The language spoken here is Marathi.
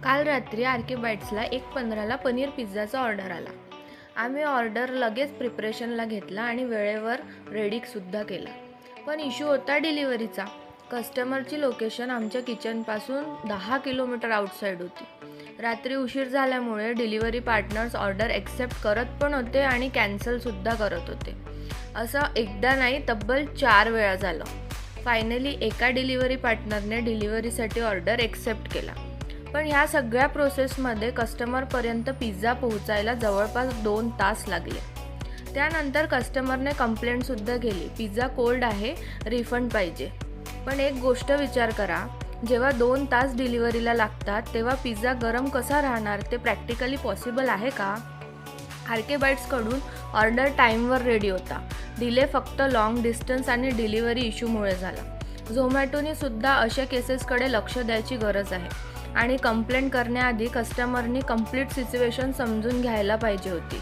काल रात्री आर.के. बाईट्सला 1:15ला पनीर पिझ्झाचा ऑर्डर आला. आम्ही ऑर्डर लगेच प्रिपरेशनला घेतला आणि वेळेवर रेडीसुद्धा केला. पण इश्यू होता डिलिव्हरीचा. कस्टमरची लोकेशन आमच्या किचनपासून 10 किलोमीटर आउटसाईड होती. रात्री उशीर झाल्यामुळे डिलिव्हरी पार्टनर्स ऑर्डर ॲक्सेप्ट करत पण होते आणि कॅन्सलसुद्धा करत होते. असं एकदा नाही, तब्बल 4 वेळा झालं. फायनली एका डिलिव्हरी पार्टनरने डिलिव्हरीसाठी ऑर्डर ॲक्सेप्ट केला. पण ह्या सगळ्या प्रोसेसमध्ये कस्टमरपर्यंत पिझ्झा पोहोचायला जवळपास 2 तास लागले. त्यानंतर कस्टमरने कंप्लेंटसुद्धा केली, पिझ्झा कोल्ड आहे, रिफंड पाहिजे. पण एक गोष्ट विचार करा, जेव्हा 2 तास डिलिव्हरीला लागतात तेव्हा पिझ्झा गरम कसा राहणार? ते प्रॅक्टिकली पॉसिबल आहे का? आर.के. बाईट्सकडून ऑर्डर टाईमवर रेडी होता. डिले फक्त लाँग डिस्टन्स आणि डिलिव्हरी इश्यूमुळे झाला. झोमॅटोने सुद्धा अशा केसेसकडे लक्ष द्यायची गरज आहे आणि कंप्लेंट करण्याआधी कस्टमरनी कंप्लीट सिच्युएशन समजून घ्यायला पाहिजे होती.